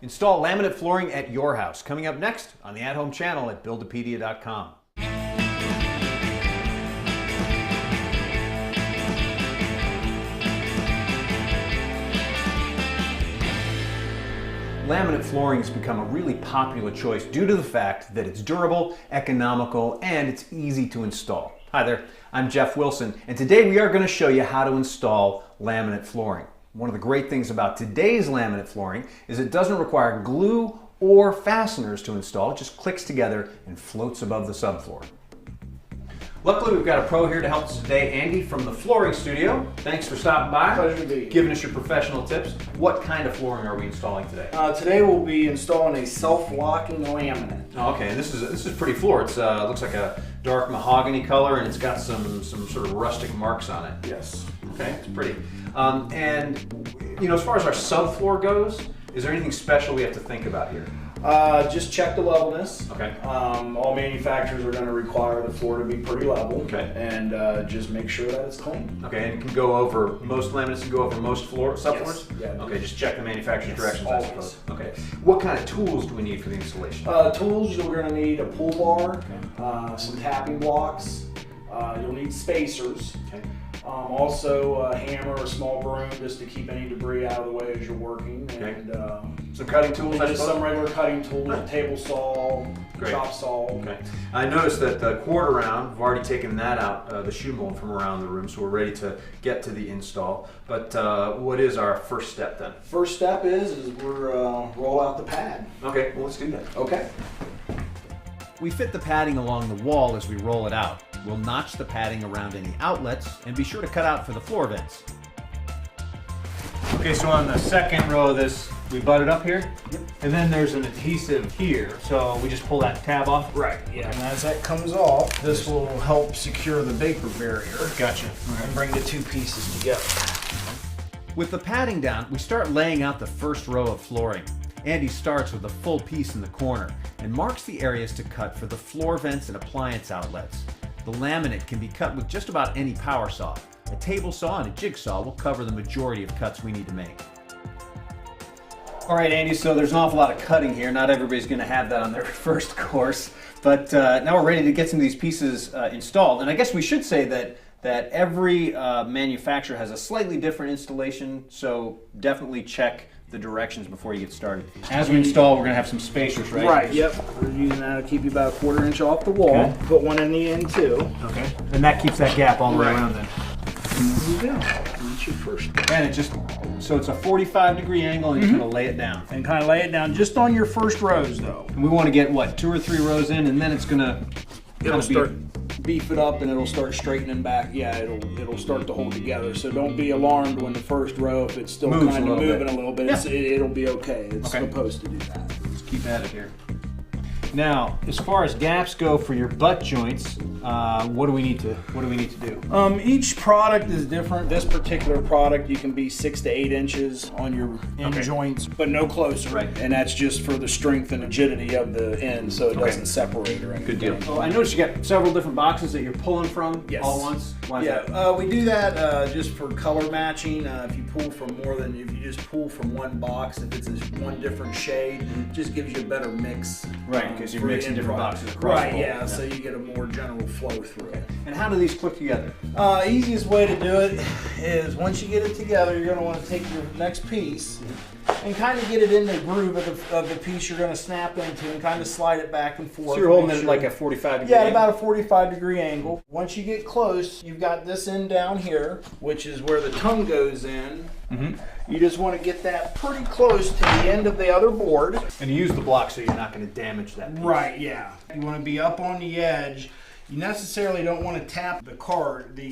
Install laminate flooring at your house. Coming up next on the At Home channel at Buildopedia.com. Laminate flooring has become a really popular choice due to the fact that it's durable, economical, and it's easy to install. Hi there, I'm Jeff Wilson, and today we are going to show you how to install laminate flooring. One of the great things about today's laminate flooring is it doesn't require glue or fasteners to install. It just clicks together and floats above the subfloor. Luckily, we've got a pro here to help us today, Andy from the Flooring Studio. Thanks for stopping by. Pleasure to be here. Giving us your professional tips. What kind of flooring are we installing today? Today we'll be installing a self-locking laminate. Oh, okay, and this is pretty floor. It's looks like a dark mahogany color, and it's got some sort of rustic marks on it. Yes. Okay, it's pretty. And you know, as far as our subfloor goes, is there anything special we have to think about here? Just check the levelness. Okay. All manufacturers are going to require the floor to be pretty level. Okay. And just make sure that it's clean. Okay, and it can go over, most laminates can go over most subfloors? Yes. Yeah. Okay, just check the manufacturer's directions, I always. suppose. Okay. What kind of tools do we need for the installation? Tools, you're going to need a pull bar, some tapping blocks, you'll need spacers. Okay. Also a hammer or a small broom just to keep any debris out of the way as you're working. Okay. And Some cutting tools, I just suppose? some regular cutting tools, a table saw, Great. chop saw. Okay. I noticed that the quarter round, we've already taken that out, the shoe mold from around the room, so we're ready to get to the install. But what is our first step then? First step is we're roll out the pad. Okay, well let's do that. Okay. We fit the padding along the wall as we roll it out. We'll notch the padding around any outlets and be sure to cut out for the floor vents. Okay, so on the second row of this, we butt it up here, and then there's an adhesive here, so we just pull that tab off? Right, yeah. And as that comes off, this will help secure the vapor barrier. Gotcha. And bring the two pieces together. With the padding down, we start laying out the first row of flooring. Andy starts with a full piece in the corner and marks the areas to cut for the floor vents and appliance outlets. The laminate can be cut with just about any power saw. A table saw and a jigsaw will cover the majority of cuts we need to make. All right, Andy, so there's an awful lot of cutting here. Not everybody's going to have that on their first course, but now we're ready to get some of these pieces installed. And I guess we should say that every manufacturer has a slightly different installation, so definitely check the directions before you get started. As we install, we're going to have some spacers, right? Right, yep. We're using that to keep you about a 1/4 inch off the wall. Okay. Put one in the end too. Okay. And that keeps that gap all the way Right. around then. There you go. That's your first. And it just, so it's a 45-degree angle and you're going to lay it down. And kind of lay it down just on your first rows though. And we want to get, what, 2 or 3 rows in, and then it's going to It'll start beef it up and it'll start straightening back. Yeah, it'll start to hold together. So don't be alarmed when the first row, if it's still Moves kind a of little moving bit. a little bit, Yeah. it'll be okay. It's Okay. supposed to do that. Let's keep at it here. Now, as far as gaps go for your butt joints, what do we need to do? Each product is different. This particular product, you can be 6 to 8 inches on your end Okay. joints, but no closer. Right. And that's just for the strength and rigidity of the end, so it Okay. doesn't separate or anything. Good deal. Well, I noticed you got several different boxes that you're pulling from Yes. all at once. Why is that? Yeah, we do that just for color matching. If you pull from if you just pull from one box, if it's one different shade, it just gives you a better mix. Right, because you're for the mixing end different product. boxes across. Right, the yeah, whole- so you get a more general flow through it. And how do these click together? Easiest way to do it is once you get it together, you're going to want to take your next piece and kind of get it in the groove of the piece you're going to snap into and kind of slide it back and forth. So you're holding Make it sure- like a 45-degree Yeah, angle? about a 45-degree angle. Once you get close, you've got this end down here, which is where the tongue goes in. Mm-hmm. You just want to get that pretty close to the end of the other board. And you use the block so you're not going to damage that piece. Right, yeah. You want to be up on the edge. You necessarily don't want to tap the card, the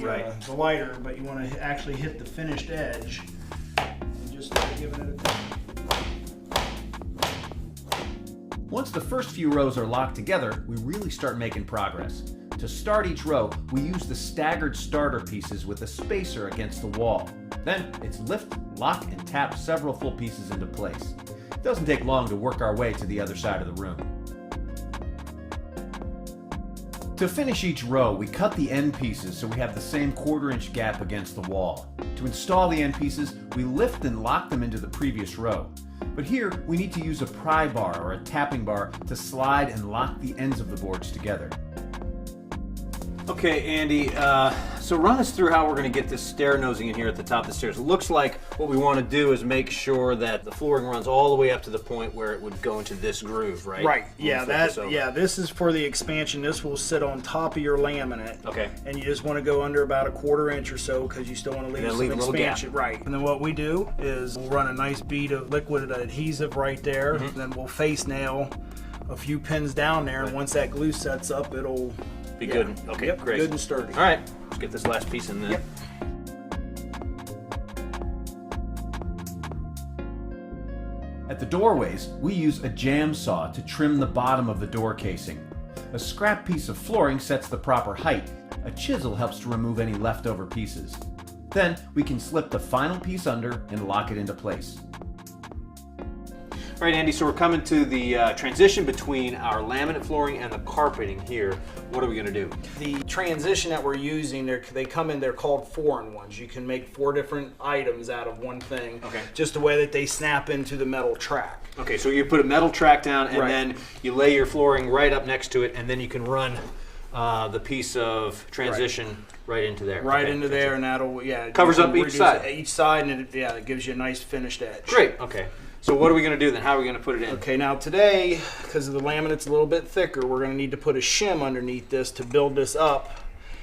lighter, but you want to actually hit the finished edge and just start giving it a Once the first few rows are locked together, we really start making progress. To start each row, we use the staggered starter pieces with a spacer against the wall. Then it's lift, lock, and tap several full pieces into place. It doesn't take long to work our way to the other side of the room. To finish each row, we cut the end pieces so we have the same 1/4 inch gap against the wall. To install the end pieces, we lift and lock them into the previous row. But here, we need to use a pry bar or a tapping bar to slide and lock the ends of the boards together. Okay, Andy, so run us through how we're going to get this stair nosing in here at the top of the stairs. It looks like what we want to do is make sure that the flooring runs all the way up to the point where it would go into this groove, right? Right. Yeah. This is for the expansion. This will sit on top of your laminate. Okay. And you just want to go under about a 1/4 inch or so because you still want to leave some expansion. Right. And then what we do is we'll run a nice bead of liquid adhesive right there. And then we'll face nail a few pins down there, and once that glue sets up, it'll be good. Okay, yep, great. Good and sturdy. All right, let's get this last piece in there. Yep. At the doorways, we use a jam saw to trim the bottom of the door casing. A scrap piece of flooring sets the proper height. A chisel helps to remove any leftover pieces. Then we can slip the final piece under and lock it into place. All right, Andy, so we're coming to the transition between our laminate flooring and the carpeting here. What are we gonna do? The transition that we're using, they're called 4-in-1s. You can make 4 different items out of one thing. Okay. Just the way that they snap into the metal track. Okay, so you put a metal track down and Right. then you lay your flooring right up next to it, and then you can run the piece of transition right into there. Right Okay, into there, and that'll, covers up each side. Each side, and it gives you a nice finished edge. Great, okay. So what are we going to do then? How are we going to put it in? Okay, now today, because the laminate's a little bit thicker, we're going to need to put a shim underneath this to build this up.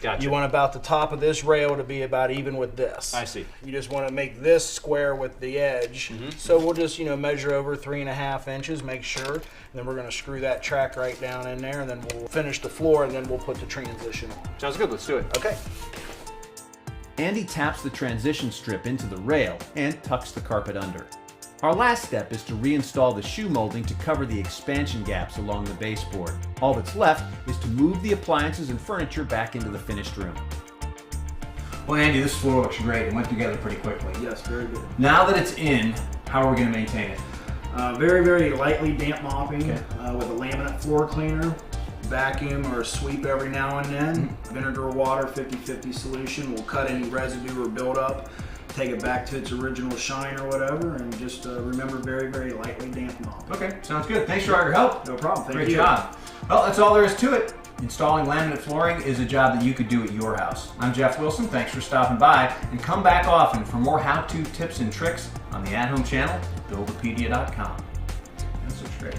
Gotcha. You want about the top of this rail to be about even with this. I see. You just want to make this square with the edge. So we'll just, measure over 3.5 inches, make sure. And then we're going to screw that track right down in there, and then we'll finish the floor, and then we'll put the transition on. Sounds good. Let's do it. Okay. Andy taps the transition strip into the rail and tucks the carpet under. Our last step is to reinstall the shoe molding to cover the expansion gaps along the baseboard. All that's left is to move the appliances and furniture back into the finished room. Well, Andy, this floor looks great. It went together pretty quickly. Yes, very good. Now that it's in, how are we going to maintain it? Very, very lightly damp mopping with a laminate floor cleaner. Vacuum or sweep every now and then. Vinegar, water, 50-50 solution will cut any residue or buildup. Take it back to its original shine or whatever, and just remember, very, very lightly damp mop. Okay, sounds good. Thanks for all your help. No problem. Thank you. Great job. Well, that's all there is to it. Installing laminate flooring is a job that you could do at your house. I'm Jeff Wilson. Thanks for stopping by, and come back often for more how-to tips and tricks on the at-home channel at buildopedia.com. And subscribe.